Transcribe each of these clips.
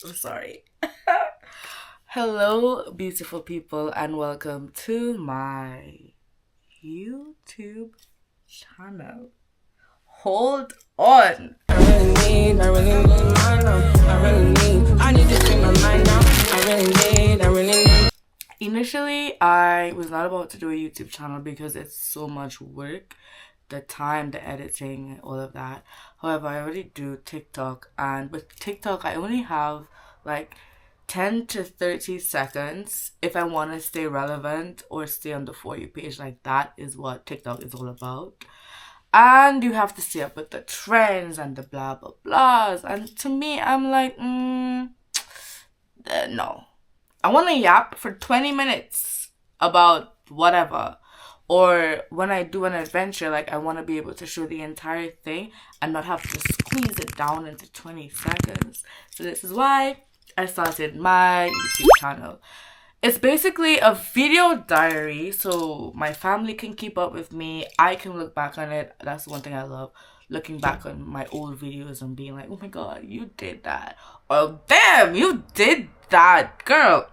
I'm sorry. Hello, beautiful people, and welcome to my YouTube channel. Hold on. I really need my now. I need to change my mind now. I really need. Initially, I was not about to do a YouTube channel because it's so much work, the time, the editing, all of that. However, I already do TikTok, and with TikTok, I only have like 10 to 30 seconds if I want to stay relevant or stay on the For You page. Like, that is what TikTok is all about. And you have to stay up with the trends and the blah blah blahs. And to me, I'm like, no. I want to yap for 20 minutes about whatever. Or when I do an adventure, like, I want to be able to show the entire thing and not have to squeeze it down into 20 seconds. So this is why I started my YouTube channel. It's basically a video diary, so my family can keep up with me. I can look back on it. That's one thing I love, looking back on my old videos and being like, oh my god, you did that. Oh, damn, you did that, girl.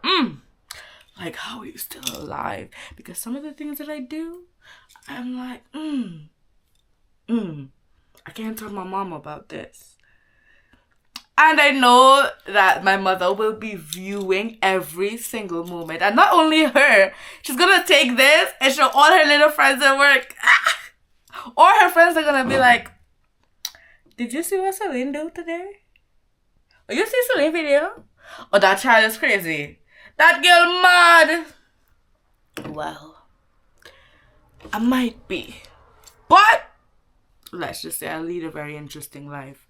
Like, how are you still alive? Because some of the things that I do, I'm like, I can't tell my mom about this. And I know that my mother will be viewing every single moment. And not only her, she's going to take this and show all her little friends at work. Or her friends are going to be like, did you see what Celine do today? Oh, you see Celine video? Oh, that child is crazy. That girl mad. Well, I might be. But let's just say I lead a very interesting life.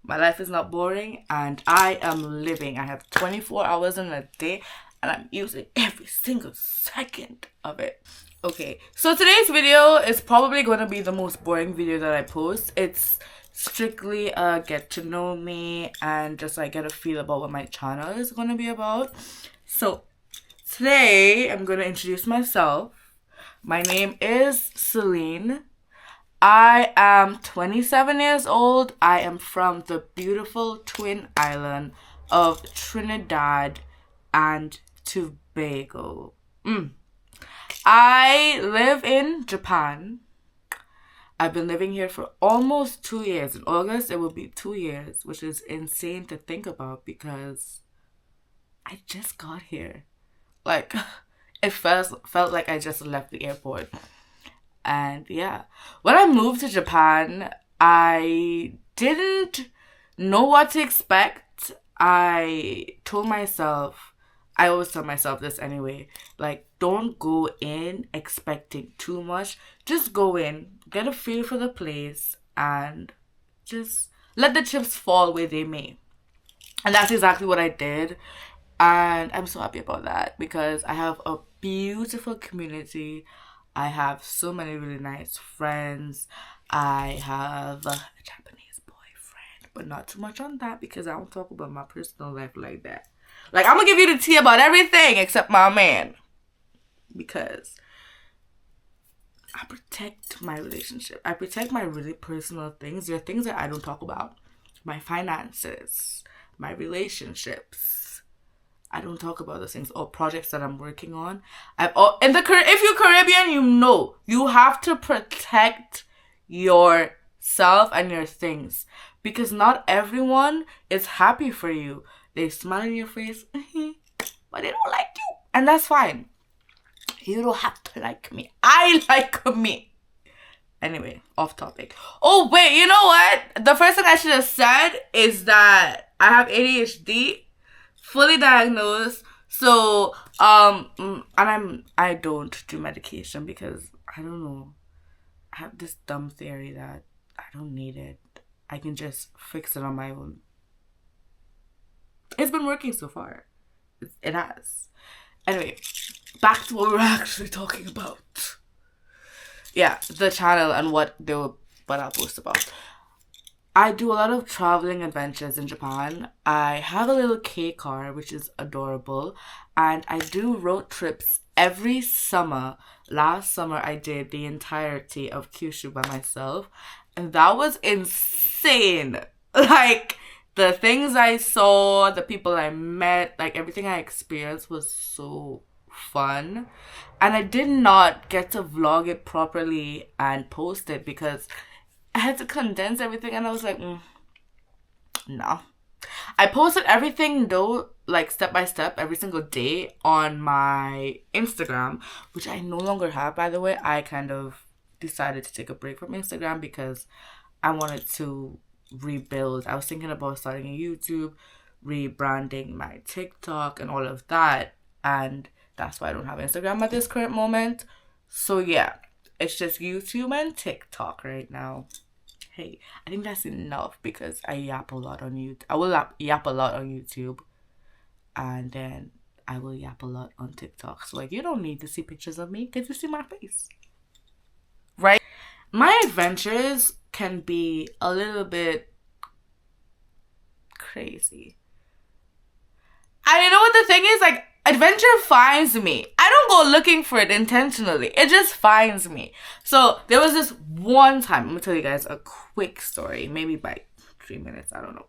My life is not boring and I am living. I have 24 hours in a day and I'm using every single second of it. Okay, so today's video is probably going to be the most boring video that I post. It's strictly a get to know me and just like get a feel about what my channel is going to be about. So today I'm going to introduce myself. My name is Celine. I am 27 years old. I am from the beautiful twin island of Trinidad and Tobago. I live in Japan. I've been living here for almost 2 years. In August, it will be 2 years, which is insane to think about because I just got here. Like, it felt like I just left the airport. And yeah, when I moved to Japan, I didn't know what to expect. I always tell myself this anyway, like, don't go in expecting too much. Just go in, get a feel for the place, and just let the chips fall where they may. And that's exactly what I did. And I'm so happy about that because I have a beautiful community. I have so many really nice friends. I have a Japanese boyfriend, but not too much on that because I don't talk about my personal life like that. Like, I'm gonna give you the tea about everything except my man because I protect my relationship. I protect my really personal things. There are things that I don't talk about. My finances, my relationships. I don't talk about those things or projects that I'm working on. If you're Caribbean, you know you have to protect yourself and your things because not everyone is happy for you. They smile in your face, but they don't like you, and that's fine. You don't have to like me. I like me. Anyway, off topic. Oh wait, you know what? The first thing I should have said is that I have ADHD. Fully diagnosed. So, and I don't do medication because I don't know. I have this dumb theory that I don't need it. I can just fix it on my own. It's been working so far. It has. Anyway, back to what we're actually talking about. Yeah, the channel and what I'll post about. I do a lot of traveling adventures in Japan. I have a little K car, which is adorable. And I do road trips every summer. Last summer, I did the entirety of Kyushu by myself. And that was insane. Like, The things I saw, the people I met, like everything I experienced was so fun. And I did not get to vlog it properly and post it because I had to condense everything, and I was like, no. I posted everything though, like step by step, every single day on my Instagram, which I no longer have, by the way. I kind of decided to take a break from Instagram because I wanted to rebuild. I was thinking about starting a YouTube, rebranding my TikTok, and all of that. And that's why I don't have Instagram at this current moment. So yeah, it's just YouTube and TikTok right now. Hey, I think that's enough because I yap a lot on YouTube. I will yap a lot on YouTube, and then I will yap a lot on TikTok. So like, you don't need to see pictures of me because you see my face, right? My adventures can be a little bit crazy. And you know what the thing is? Like, adventure finds me. I don't go looking for it intentionally. It just finds me. So there was this one time, I'm gonna tell you guys a quick story, maybe by 3 minutes, I don't know.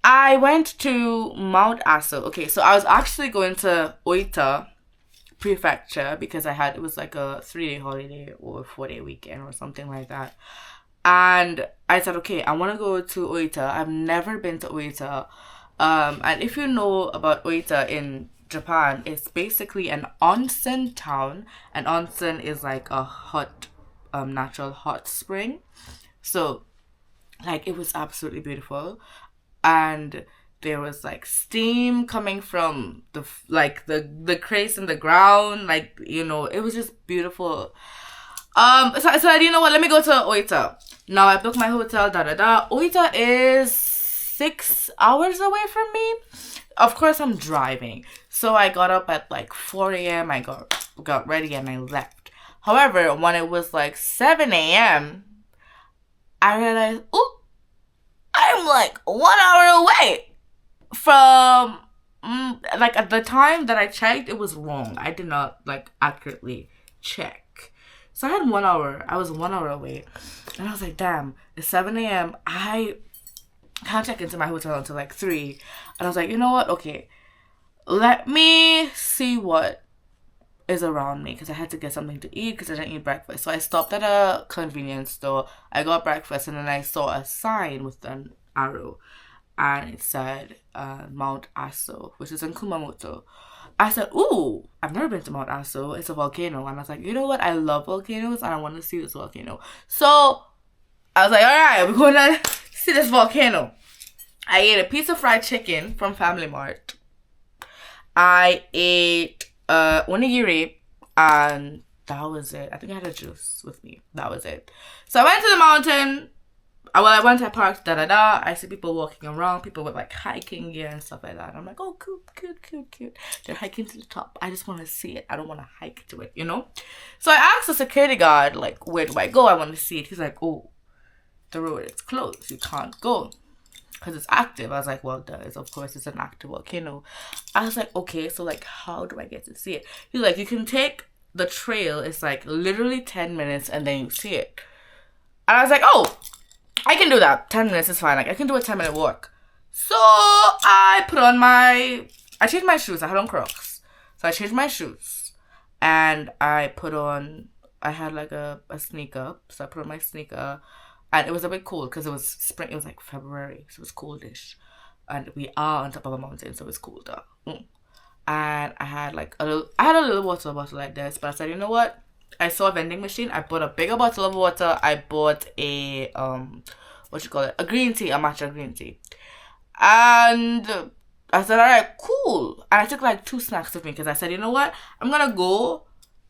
I went to Mt.Aso. Okay, so I was actually going to Oita Prefecture because it was like a 3-day holiday or 4-day weekend or something like that. And I said, okay, I want to go to Oita. I've never been to Oita. And if you know about Oita in Japan, it's basically an onsen town. An onsen is like a hot, natural hot spring. So, like, it was absolutely beautiful. And there was like steam coming from the crates in the ground. Like, you know, it was just beautiful. So you know what? Let me go to Oita. Now I booked my hotel, Oita is 6 hours away from me. Of course, I'm driving. So I got up at like 4 a.m. I got ready and I left. However, when it was like 7 a.m., I realized, oh, I'm like 1 hour away from, like at the time that I checked, it was wrong. I did not like accurately check. So I had 1 hour. I was 1 hour away. And I was like, damn, it's 7 a.m. I can't check into my hotel until like 3. And I was like, you know what? Okay, let me see what is around me because I had to get something to eat because I didn't eat breakfast. So I stopped at a convenience store. I got breakfast and then I saw a sign with an arrow and it said Mt.Aso, which is in Kumamoto. I said, ooh, I've never been to Mt.Aso. It's a volcano. And I was like, you know what? I love volcanoes and I want to see this volcano. So I was like, all right, we're going to see this volcano. I ate a piece of fried chicken from Family Mart. I ate onigiri, and that was it. I think I had a juice with me. That was it. So I went to the mountain. I went, I parked, I see people walking around, people with like hiking gear and stuff like that. I'm like, oh, cute. They're hiking to the top. I just want to see it. I don't want to hike to it, you know? So I asked the security guard, like, where do I go? I want to see it. He's like, oh, the road is closed. You can't go because it's active. I was like, well, of course it's an active volcano. I was like, okay, so like, how do I get to see it? He's like, you can take the trail. It's like literally 10 minutes and then you see it. And I was like, oh, I can do that. 10 minutes is fine. Like, I can do a 10-minute walk. So I changed my shoes. I had on Crocs. So I changed my shoes. And I had like a sneaker. So I put on my sneaker. And it was a bit cold because it was spring. It was like February. So it was coldish. And we are on top of a mountain. So it's colder. And I had a little water bottle like this. But I said, you know what? I saw a vending machine. I bought a bigger bottle of water. I bought a a green tea, a matcha green tea. And I said, all right, cool. And I took like 2 snacks with me because I said, you know what? I'm gonna go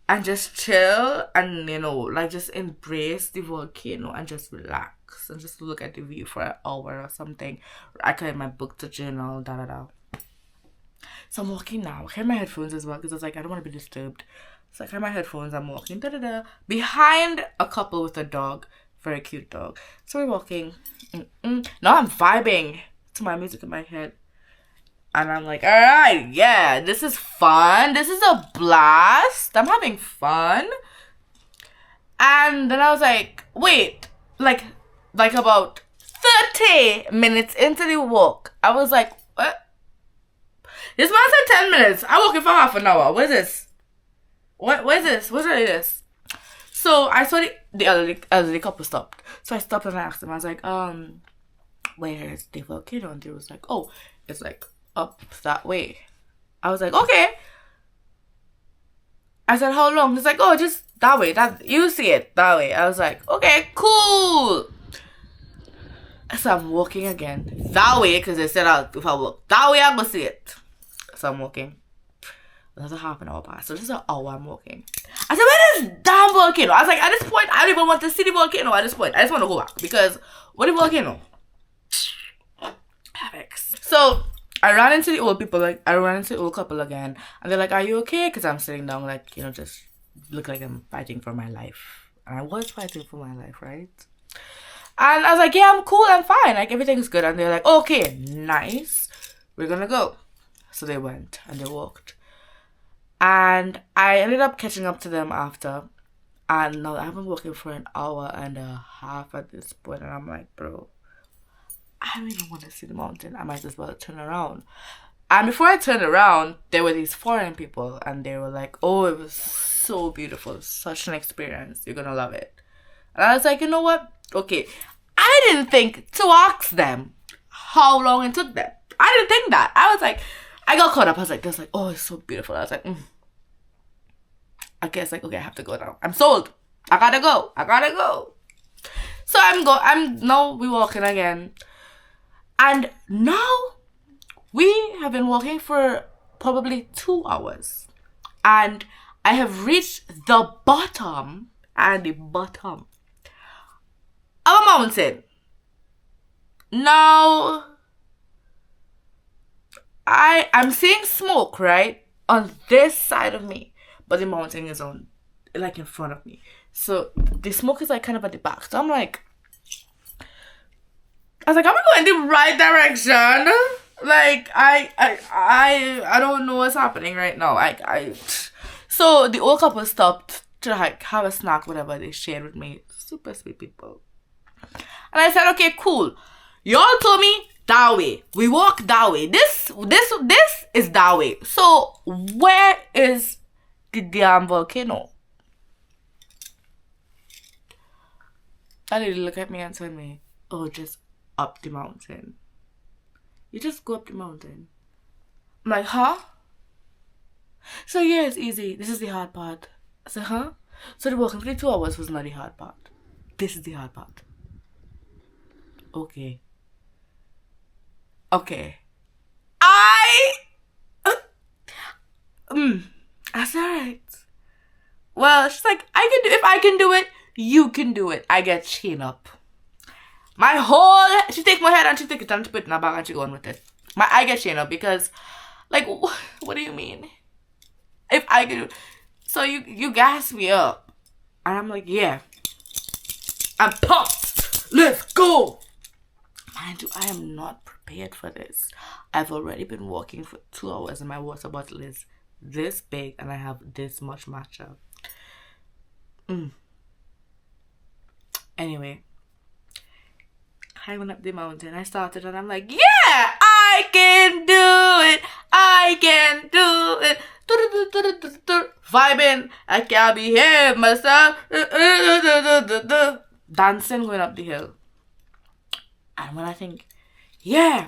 and just chill and, you know, like just embrace the volcano and just relax and just look at the view for an hour or something. I carried my book to journal, So I'm walking now. I carry my headphones as well because I was like, I don't want to be disturbed. So I carry my headphones, I'm walking, behind a couple with a dog, very cute dog. So we're walking. Now I'm vibing to my music in my head. And I'm like, all right, yeah, this is fun. This is a blast. I'm having fun. And then I was like, wait, like about 30 minutes into the walk, I was like, what? This man said 10 minutes. I'm walking for half an hour. What is this? What is this? What's this? So I saw the elderly couple stopped. So I stopped and I asked them. I was like, where is the volcano? And they was like, oh, it's like up that way. I was like, okay. I said, how long? He's like, oh, just that way. That you see it that way. I was like, okay, cool. So I'm walking again that way because they said if I walk that way, I'm gonna see it. So I'm walking. Another half an hour past. So this is an hour I'm walking. I said, where is damn volcano? I was like, at this point, I don't even want to see the volcano. At this point, I just want to go back because what the volcano? So I ran into the old people, like I ran into the old couple again, and they're like, "Are you okay?" Because I'm sitting down, like, you know, just look like I'm fighting for my life, and I was fighting for my life, right? And I was like, "Yeah, I'm cool, I'm fine, like everything's good." And they're like, "Okay, nice, we're gonna go." So they went and they walked, and I ended up catching up to them after. And now I've been walking for an hour and a half at this point, and I'm like, bro, I don't even want to see the mountain. I might as well turn around. And before I turned around, there were these foreign people, and they were like, oh, it was so beautiful. Such an experience. You're going to love it. And I was like, you know what? Okay. I didn't think to ask them how long it took them. I didn't think that. I was like, I got caught up. I was like, this, like, oh, it's so beautiful. I was like, I guess, like, okay, I have to go now. I'm sold. I gotta go. So I'm now we walking again. And now we have been walking for probably 2 hours. And I have reached the bottom of a mountain. Now, I'm seeing smoke, right? On this side of me. But the mountain is on, like, in front of me. So the smoke is, like, kind of at the back. So I'm like, am I going in the right direction? Like, I don't know what's happening right now. So the old couple stopped to, like, have a snack, whatever they shared with me. Super sweet people. And I said, okay, cool. Y'all told me that way. We walk that way. This is that way. So where is the damn volcano? And they look at me and tell me, oh, just up the mountain. You just go up the mountain. I'm like, huh? So yeah, it's easy. This is the hard part. I said, huh? So the walking for the 2 hours was not the hard part. This is the hard part. Okay. That's alright. Well, she's like, if I can do it, you can do it. I get chain up. She take my head and she take it and she put it in her bag and she go on with it. I get chain up because, like, what do you mean? If I can do it. So you gas me up. And I'm like, yeah. I'm pumped. Let's go. Mind you, I am not prepared for this. I've already been walking for 2 hours and my water bottle is this big and I have this much matcha. Anyway, climbing up the mountain, I started and I'm like, yeah, I can do it. Vibing, I can't behave myself. Dancing going up the hill. And when I think, yeah,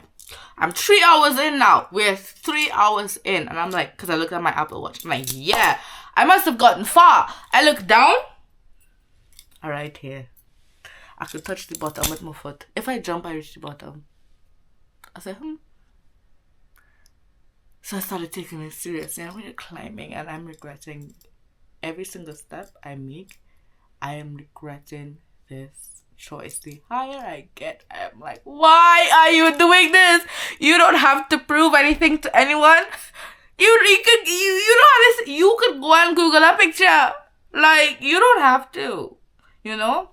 I'm 3 hours in now. We're 3 hours in. And I'm like, because I looked at my Apple Watch. I'm like, yeah, I must have gotten far. I look down. All right, here. I could touch the bottom with my foot. If I jump, I reach the bottom. I said, So I started taking it seriously. I went climbing and I'm regretting every single step I make. I am regretting this choice. The higher I get, I am like, why are you doing this? You don't have to prove anything to anyone. You could go and Google a picture. Like, you don't have to. You know?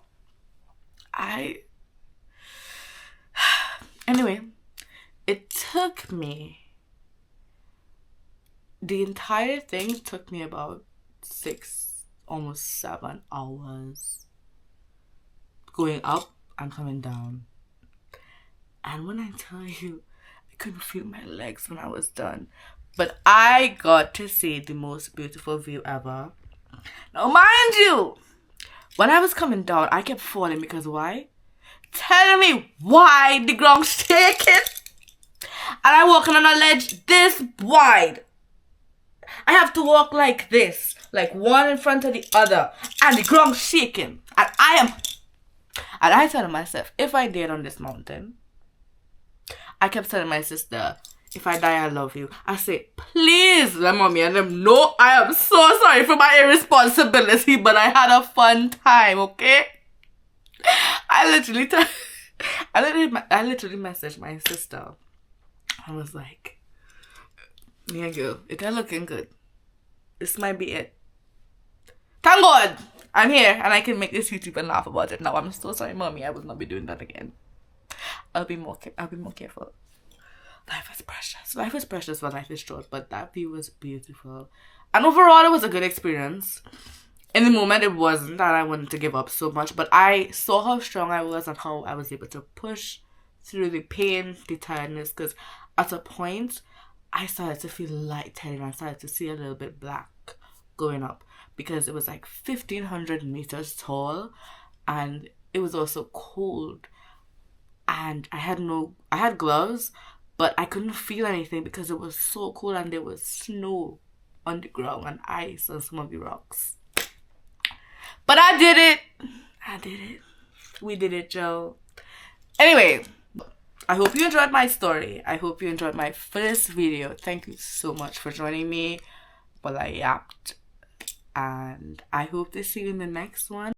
Anyway, it took me, the entire thing took me about 6, almost 7 hours. Going up and coming down. And when I tell you, I couldn't feel my legs when I was done. But I got to see the most beautiful view ever. Now, mind you, when I was coming down, I kept falling because why? Tell me why the ground's shaking. And I walking on a ledge this wide. I have to walk like this, like one in front of the other, and the ground's shaking. And I said to myself, if I died on this mountain, I kept telling my sister, if I die, I love you. I say, please let mommy and them know I am so sorry for my irresponsibility, but I had a fun time, okay? I literally messaged my sister. I was like, yeah, girl, it ain't looking good. This might be it. Thank God I'm here and I can make this YouTube and laugh about it now. I'm so sorry, mommy. I will not be doing that again. I'll be more careful. Life is precious. Life is precious, but life is short. But that view was beautiful. And overall, it was a good experience. In the moment, it wasn't that I wanted to give up so much. But I saw how strong I was and how I was able to push through the pain, the tiredness. Because at a point, I started to feel lightheaded. I started to see a little bit black going up. Because it was like 1,500 meters tall. And it was also cold. And I had gloves, but I couldn't feel anything because it was so cold and there was snow on the ground and ice on some of the rocks. But I did it. We did it, Joe. Anyway, I hope you enjoyed my story. I hope you enjoyed my first video. Thank you so much for joining me while I yapped. And I hope to see you in the next one.